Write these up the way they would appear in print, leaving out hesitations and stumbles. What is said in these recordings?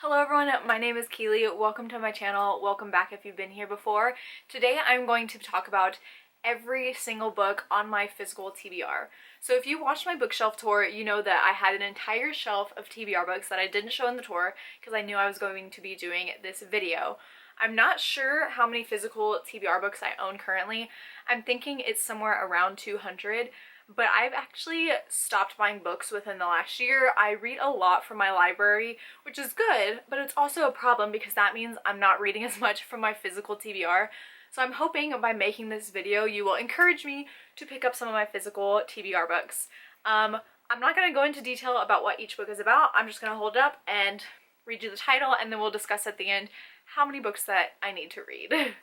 Hello everyone, my name is Keely. Welcome to my channel. Welcome back if you've been here before. Today I'm going to talk about every single book on my physical TBR. So if you watched my bookshelf tour, you know that I had an entire shelf of TBR books that I didn't show in the tour because I knew I was going to be doing this video. I'm not sure how many physical TBR books I own currently. I'm thinking it's somewhere around 200. But I've actually stopped buying books within the last year. I read a lot from my library, which is good, but it's also a problem because that means I'm not reading as much from my physical TBR. So I'm hoping by making this video, you will encourage me to pick up some of my physical TBR books. I'm not going to go into detail about what each book is about. I'm just going to hold it up and read you the title, and then we'll discuss at the end how many books that I need to read.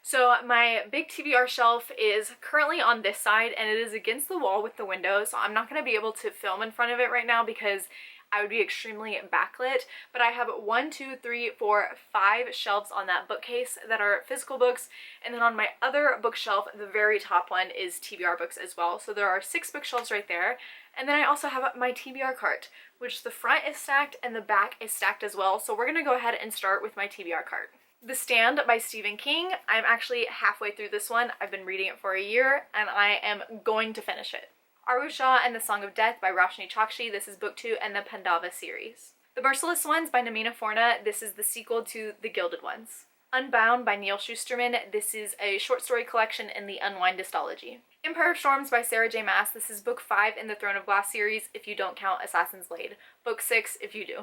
So my big TBR shelf is currently on this side and it is against the wall with the window, so I'm not going to be able to film in front of it right now because I would be extremely backlit, but I have 1, 2, 3, 4, 5 shelves on that bookcase that are physical books, and then on my other bookshelf, the very top one is TBR books as well. So there are 6 bookshelves right there, and then I also have my TBR cart, which the front is stacked and the back is stacked as well. So we're going to go ahead and start with my TBR cart. The Stand by Stephen King. I'm actually halfway through this one. I've been reading it for a year and I am going to finish it. Arusha and the Song of Death by Roshni Chokshi. This is book 2 in the Pandava series. The Merciless Ones by Namina Forna. This is the sequel to The Gilded Ones. Unbound by Neil Shusterman. This is a short story collection in the Unwind dystology. Empire of Storms by Sarah J. Maas. This is book 5 in the Throne of Glass series if you don't count Assassin's Blade. Book 6 if you do.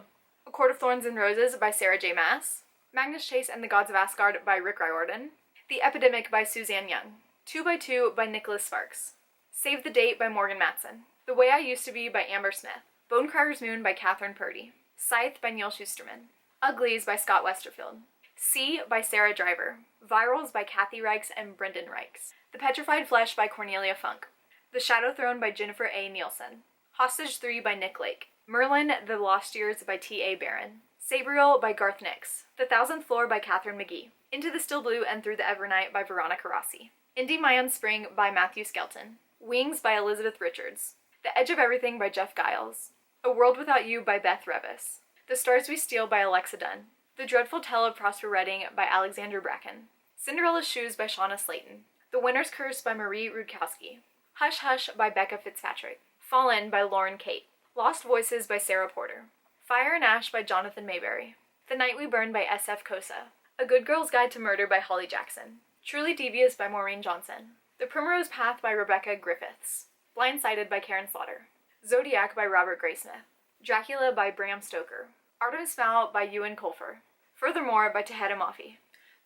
A Court of Thorns and Roses by Sarah J. Maas. Magnus Chase and the Gods of Asgard by Rick Riordan. The Epidemic by Suzanne Young. 2 by 2 by Nicholas Sparks. Save the Date by Morgan Matson. The Way I Used to Be by Amber Smith. Bonecryer's Moon by Catherine Purdy. Scythe by Neil Shusterman. Uglies by Scott Westerfield. Sea by Sarah Driver. Virals by Kathy Reichs and Brendan Reichs. The Petrified Flesh by Cornelia Funk. The Shadow Throne by Jennifer A. Nielsen. Hostage 3 by Nick Lake. Merlin, The Lost Years by T.A. Barron. Sabriel by Garth Nix. The Thousandth Floor by Catherine McGee. Into the Still Blue and Through the Evernight by Veronica Rossi. Indy Mayan Spring by Matthew Skelton. Wings by Elizabeth Richards. The Edge of Everything by Jeff Giles. A World Without You by Beth Revis. The Stars We Steal by Alexa Dunn. The Dreadful Tale of Prosper Redding by Alexander Bracken. Cinderella's Shoes by Shauna Slayton. The Winter's Curse by Marie Rudkowski. Hush Hush by Becca Fitzpatrick. Fallen by Lauren Kate. Lost Voices by Sarah Porter. Fire and Ash by Jonathan Mayberry. The Night We Burn by S.F. Kosa. A Good Girl's Guide to Murder by Holly Jackson. Truly Devious by Maureen Johnson. The Primrose Path by Rebecca Griffiths. Blindsided by Karen Slaughter. Zodiac by Robert Graysmith. Dracula by Bram Stoker. Artemis Fowl by Ewan Colfer. Furthermore by Taheda Mafi.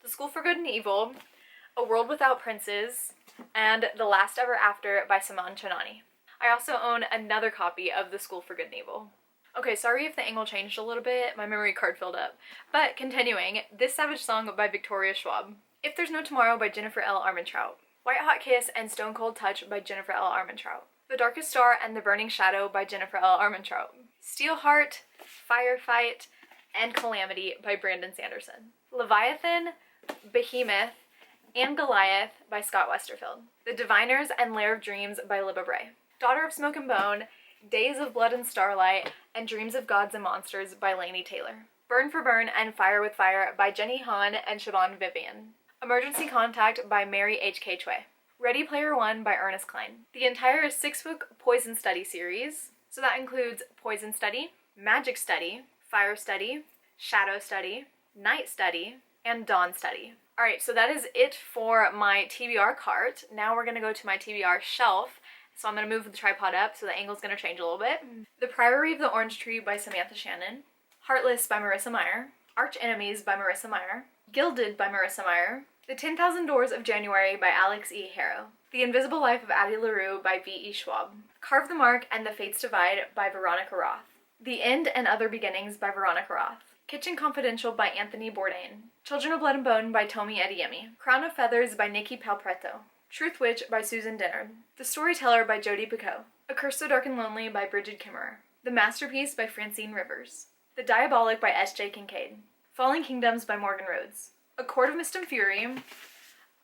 The School for Good and Evil. A World Without Princes. And The Last Ever After by Saman Chanani. I also own another copy of The School for Good and Evil. Okay, sorry if the angle changed a little bit, my memory card filled up. But continuing, This Savage Song by Victoria Schwab. If There's No Tomorrow by Jennifer L. Armentrout. White Hot Kiss and Stone Cold Touch by Jennifer L. Armentrout. The Darkest Star and the Burning Shadow by Jennifer L. Armentrout. Steelheart, Firefight, and Calamity by Brandon Sanderson. Leviathan, Behemoth, and Goliath by Scott Westerfield. The Diviners and Lair of Dreams by Libba Bray. Daughter of Smoke and Bone, Days of Blood and Starlight, and Dreams of Gods and Monsters by Lainey Taylor. Burn for Burn and Fire with Fire by Jenny Han and Siobhan Vivian. Emergency Contact by Mary H.K. Choi. Ready Player One by Ernest Cline. The entire 6-book Poison Study series, so that includes Poison Study, Magic Study, Fire Study, Shadow Study, Night Study, and Dawn Study. Alright, so that is it for my TBR cart. Now we're going to go to my TBR shelf. So I'm going to move the tripod up so the angle's going to change a little bit. The Priory of the Orange Tree by Samantha Shannon. Heartless by Marissa Meyer. Arch Enemies by Marissa Meyer. Gilded by Marissa Meyer. The 10,000 Doors of January by Alex E. Harrow. The Invisible Life of Addie LaRue by V. E. Schwab. Carve the Mark and the Fates Divide by Veronica Roth. The End and Other Beginnings by Veronica Roth. Kitchen Confidential by Anthony Bourdain. Children of Blood and Bone by Tomi Adeyemi. Crown of Feathers by Nikki Palpretto. Truth Witch by Susan Dennard. The Storyteller by Jodi Picoult. A Curse So Dark and Lonely by Bridget Kimmerer. The Masterpiece by Francine Rivers. The Diabolic by S.J. Kincaid. Falling Kingdoms by Morgan Rhodes. A Court of Mist and Fury.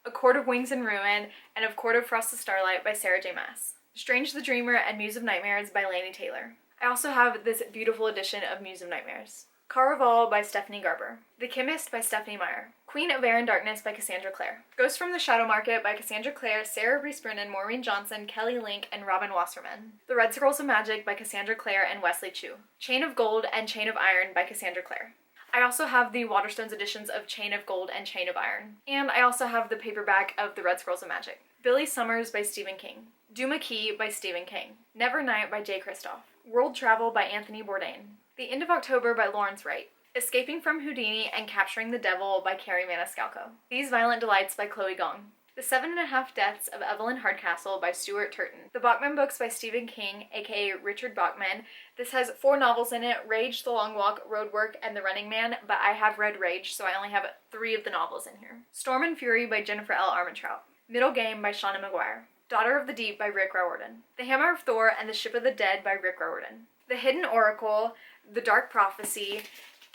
A Court of Wings and Ruin, and A Court of Frost and Starlight by Sarah J. Maas. Strange the Dreamer and Muse of Nightmares by Lainey Taylor. I also have this beautiful edition of Muse of Nightmares. Caraval by Stephanie Garber. The Chemist by Stephanie Meyer. Queen of Air and Darkness by Cassandra Clare. Ghost from the Shadow Market by Cassandra Clare, Sarah Reese Brennan, Maureen Johnson, Kelly Link, and Robin Wasserman. The Red Scrolls of Magic by Cassandra Clare and Wesley Chu. Chain of Gold and Chain of Iron by Cassandra Clare. I also have the Waterstones editions of Chain of Gold and Chain of Iron. And I also have the paperback of The Red Scrolls of Magic. Billy Summers by Stephen King. Duma Key by Stephen King. Never Night by Jay Kristoff. World Travel by Anthony Bourdain. The End of October by Lawrence Wright. Escaping from Houdini and Capturing the Devil by Carrie Maniscalco. These Violent Delights by Chloe Gong. The 7.5 Deaths of Evelyn Hardcastle by Stuart Turton. The Bachman Books by Stephen King, aka Richard Bachman. This has 4 novels in it: Rage, The Long Walk, Roadwork, and The Running Man, but I have read Rage, so I only have 3 of the novels in here. Storm and Fury by Jennifer L. Armentrout. Middle Game by Shauna Maguire. Daughter of the Deep by Rick Riordan. The Hammer of Thor and the Ship of the Dead by Rick Riordan. The Hidden Oracle, The Dark Prophecy,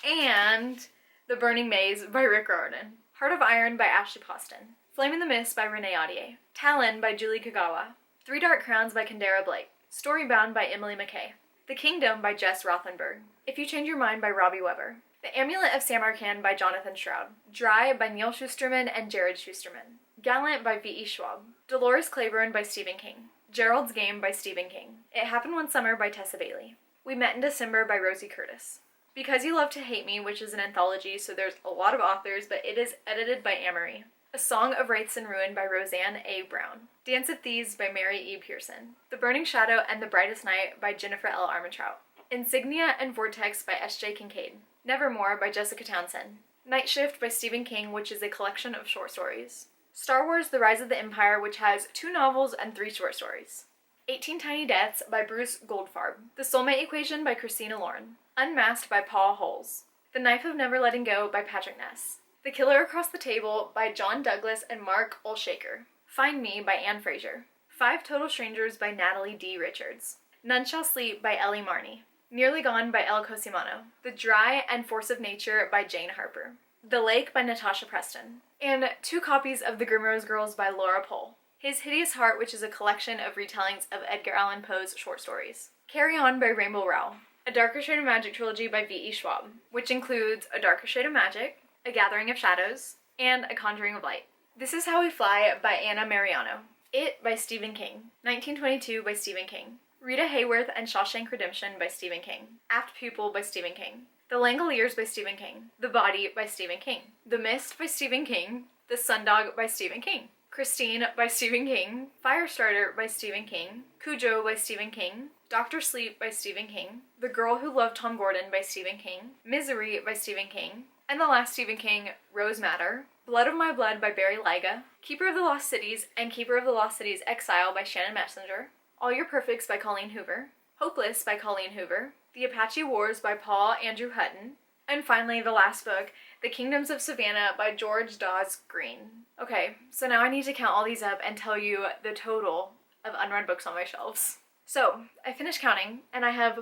and The Burning Maze by Rick Riordan. Heart of Iron by Ashley Poston. Flame in the Mist by Renee Audier. Talon by Julie Kagawa. 3 Dark Crowns by Kendara Blake. Storybound by Emily McKay. The Kingdom by Jess Rothenberg. If You Change Your Mind by Robbie Weber. The Amulet of Samarkand by Jonathan Stroud. Dry by Neil Shusterman and Jared Shusterman. Gallant by V.E. Schwab. Dolores Claiborne by Stephen King. Gerald's Game by Stephen King. It Happened One Summer by Tessa Bailey. We Met in December by Rosie Curtis. Because You Love to Hate Me, which is an anthology, so there's a lot of authors, but it is edited by Amory. A Song of Wraiths and Ruin by Roseanne A. Brown. Dance of Thieves by Mary E. Pearson. The Burning Shadow and the Brightest Night by Jennifer L. Armentrout. Insignia and Vortex by S.J. Kincaid. Nevermore by Jessica Townsend. Night Shift by Stephen King, which is a collection of short stories. Star Wars The Rise of the Empire, which has 2 novels and 3 short stories. 18 Tiny Deaths by Bruce Goldfarb. The Soulmate Equation by Christina Lauren. Unmasked by Paul Holes. The Knife of Never Letting Go by Patrick Ness. The Killer Across the Table by John Douglas and Mark Olshaker. Find Me by Anne Fraser. 5 Total Strangers by Natalie D. Richards. None Shall Sleep by Ellie Marney. Nearly Gone by El Cosimano. The Dry and Force of Nature by Jane Harper. The Lake by Natasha Preston. And 2 copies of The Grimrose Girls by Laura Pohl. His Hideous Heart, which is a collection of retellings of Edgar Allan Poe's short stories. Carry On by Rainbow Rowell. A Darker Shade of Magic trilogy by V.E. Schwab, which includes A Darker Shade of Magic, A Gathering of Shadows, and A Conjuring of Light. This Is How We Fly by Anna Mariano. It by Stephen King. 1922 by Stephen King. Rita Hayworth and Shawshank Redemption by Stephen King. Apt Pupil by Stephen King. The Langoliers by Stephen King. The Body by Stephen King. The Mist by Stephen King. The Sundog by Stephen King. Christine by Stephen King. Firestarter by Stephen King. Cujo by Stephen King. Dr. Sleep by Stephen King. The Girl Who Loved Tom Gordon by Stephen King. Misery by Stephen King. And the last Stephen King, Rose Madder. Blood of My Blood by Barry Lyga. Keeper of the Lost Cities and Keeper of the Lost Cities Exile by Shannon Messenger. All Your Perfects by Colleen Hoover. Hopeless by Colleen Hoover. The Apache Wars by Paul Andrew Hutton. And finally, the last book, The Kingdoms of Savannah by George Dawes Green. Okay, so now I need to count all these up and tell you the total of unread books on my shelves. So, I finished counting, and I have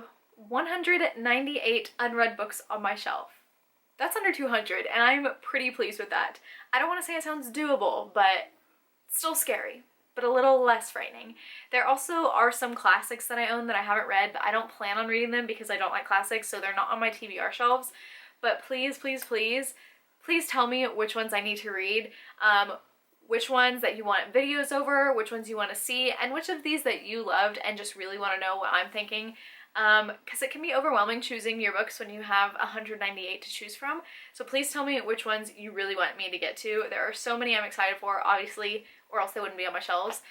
198 unread books on my shelf. That's under 200, and I'm pretty pleased with that. I don't want to say it sounds doable, but it's still scary, but a little less frightening. There also are some classics that I own that I haven't read, but I don't plan on reading them because I don't like classics, so they're not on my TBR shelves. But please, please, please, please tell me which ones I need to read, which ones that you want videos over, which ones you want to see, and which of these that you loved and just really want to know what I'm thinking. Because it can be overwhelming choosing your books when you have 198 to choose from. So please tell me which ones you really want me to get to. There are so many I'm excited for, obviously, or else they wouldn't be on my shelves.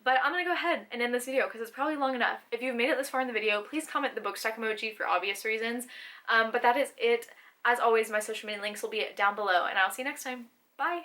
But I'm gonna go ahead and end this video because it's probably long enough. If you've made it this far in the video, please comment the bookstack emoji for obvious reasons. But that is it. As always, my social media links will be down below, and I'll see you next time. Bye!